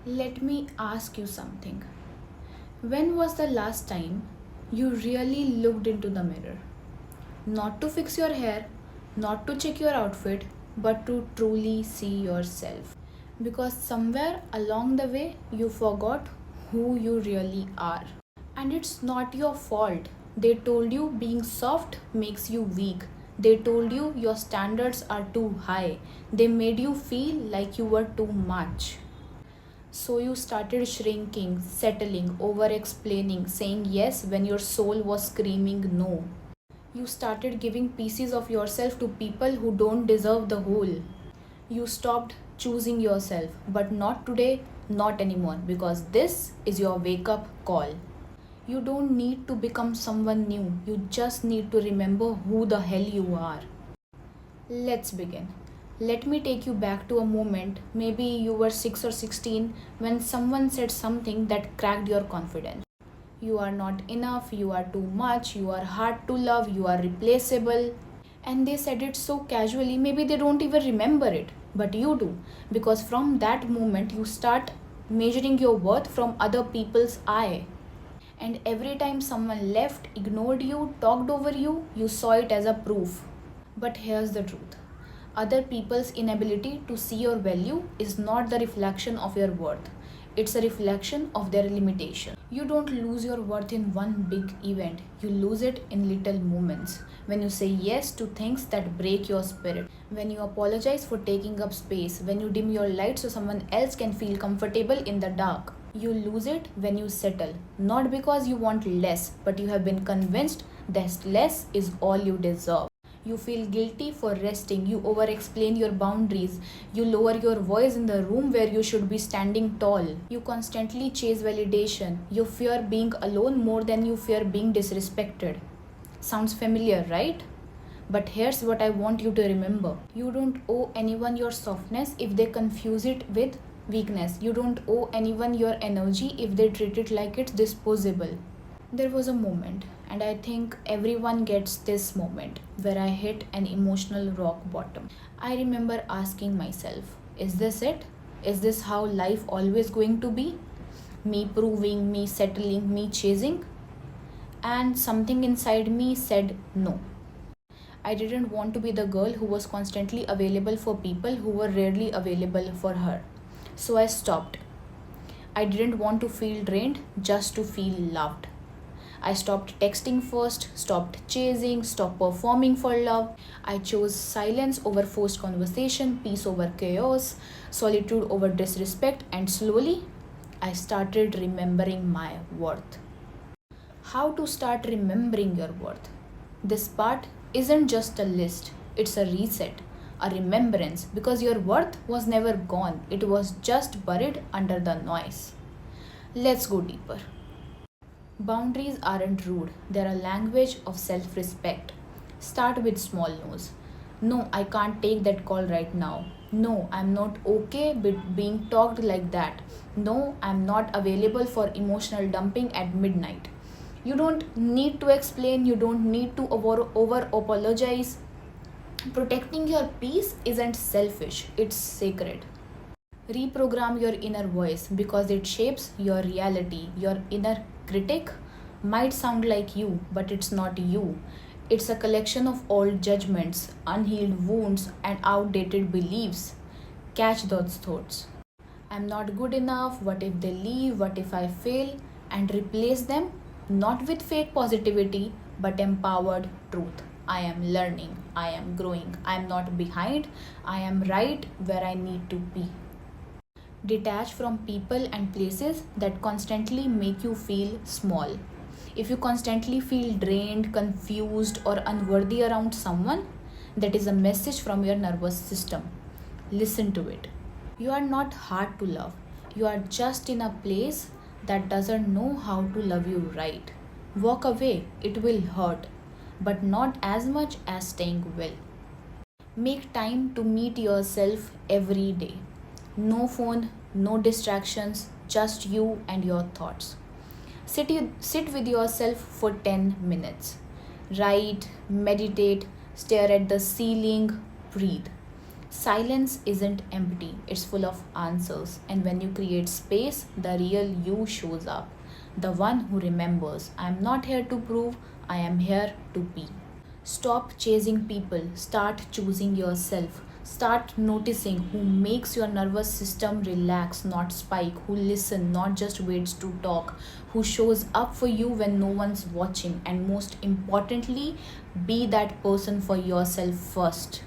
Let me ask you something. When was the last time you really looked into the mirror? Not to fix your hair, not to check your outfit, but to truly see yourself. Because somewhere along the way you forgot who you really are. And it's not your fault. They told you being soft makes you weak. They told you your standards are too high. They made you feel like you were too much. So you started shrinking, settling, over explaining, saying yes when your soul was screaming no. You started giving pieces of yourself to people who don't deserve the whole. You stopped choosing yourself, but not today, not anymore, because this is your wake up call. You don't need to become someone new, you just need to remember who the hell you are. Let's begin. Let me take you back to a moment, maybe you were 6 or 16, when someone said something that cracked your confidence. You are not enough, you are too much, you are hard to love, you are replaceable. And they said it so casually, maybe they don't even remember it. But you do, because from that moment you start measuring your worth from other people's eye. And every time someone left, ignored you, talked over you, you saw it as a proof. But here's the truth: other people's inability to see your value is not the reflection of your worth, it's a reflection of their limitation. You don't lose your worth in one big event, you lose it in little moments. When you say yes to things that break your spirit, when you apologize for taking up space, when you dim your light so someone else can feel comfortable in the dark. You lose it when you settle, not because you want less, but you have been convinced that less is all you deserve. You feel guilty for resting, you over explain your boundaries, you lower your voice in the room where you should be standing tall. You constantly chase validation, you fear being alone more than you fear being disrespected. Sounds familiar, right? But here's what I want you to remember: you don't owe anyone your softness if they confuse it with weakness. You don't owe anyone your energy if they treat it like it's disposable. There was a moment, and I think everyone gets this moment, where I hit an emotional rock bottom. I remember asking myself, is this it? Is this how life always going to be? Me proving, me settling, me chasing? And something inside me said no. I didn't want to be the girl who was constantly available for people who were rarely available for her. So I stopped. I didn't want to feel drained just to feel loved. I stopped texting first, stopped chasing, stopped performing for love. I chose silence over forced conversation, peace over chaos, solitude over disrespect, and slowly I started remembering my worth. How to start remembering your worth? This part isn't just a list, it's a reset, a remembrance, because your worth was never gone, it was just buried under the noise. Let's go deeper. Boundaries aren't rude, they're a language of self respect. Start with small no's. No, I can't take that call right now. No, I'm not okay with being talked like that. No, I'm not available for emotional dumping at midnight. You don't need to explain, you don't need to over apologize. Protecting your peace isn't selfish, it's sacred. Reprogram your inner voice because it shapes your reality. Your inner critic might sound like you, but it's not you. It's a collection of old judgments, unhealed wounds, and outdated beliefs. Catch those thoughts. I'm not good enough. What if they leave? What if I fail? And replace them not with fake positivity but empowered truth. I am learning. I am growing. I am not behind. I am right where I need to be. Detach from people and places that constantly make you feel small. If you constantly feel drained, confused, or unworthy around someone, that is a message from your nervous system. Listen to it. You are not hard to love. You are just in a place that doesn't know how to love you right. Walk away, it will hurt, but not as much as staying will. Make time to meet yourself every day. No phone, no distractions, just you and your thoughts. Sit with yourself for 10 minutes. Write, meditate, stare at the ceiling, breathe. Silence isn't empty, it's full of answers. And when you create space, the real you shows up. The one who remembers, I'm not here to prove, I am here to be. Stop chasing people, start choosing yourself. Start noticing who makes your nervous system relax, not spike, who listen, not just waits to talk, who shows up for you when no one's watching, and most importantly, be that person for yourself first.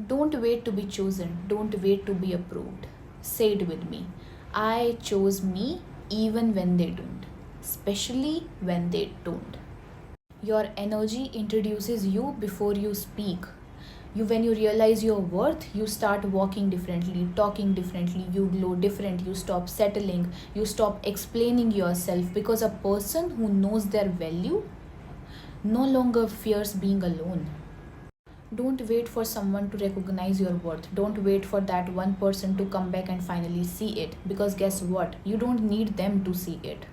Don't wait to be chosen, don't wait to be approved. Say it with me. I chose me even when they don't, especially when they don't. Your energy introduces you before you speak. When you realize your worth, you start walking differently, talking differently, you glow different, you stop settling, you stop explaining yourself, because a person who knows their value no longer fears being alone. Don't wait for someone to recognize your worth. Don't wait for that one person to come back and finally see it, because guess what? You don't need them to see it.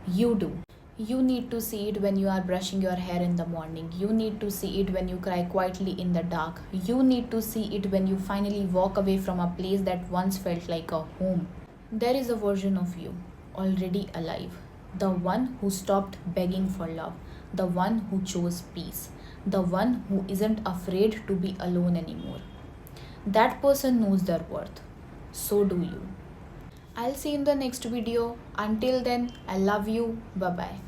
You do. You need to see it when you are brushing your hair in the morning. You need to see it when you cry quietly in the dark. You need to see it when you finally walk away from a place that once felt like a home. There is a version of you already alive. The one who stopped begging for love. The one who chose peace. The one who isn't afraid to be alone anymore. That person knows their worth. So do you. I'll see you in the next video. Until then, I love you. Bye bye.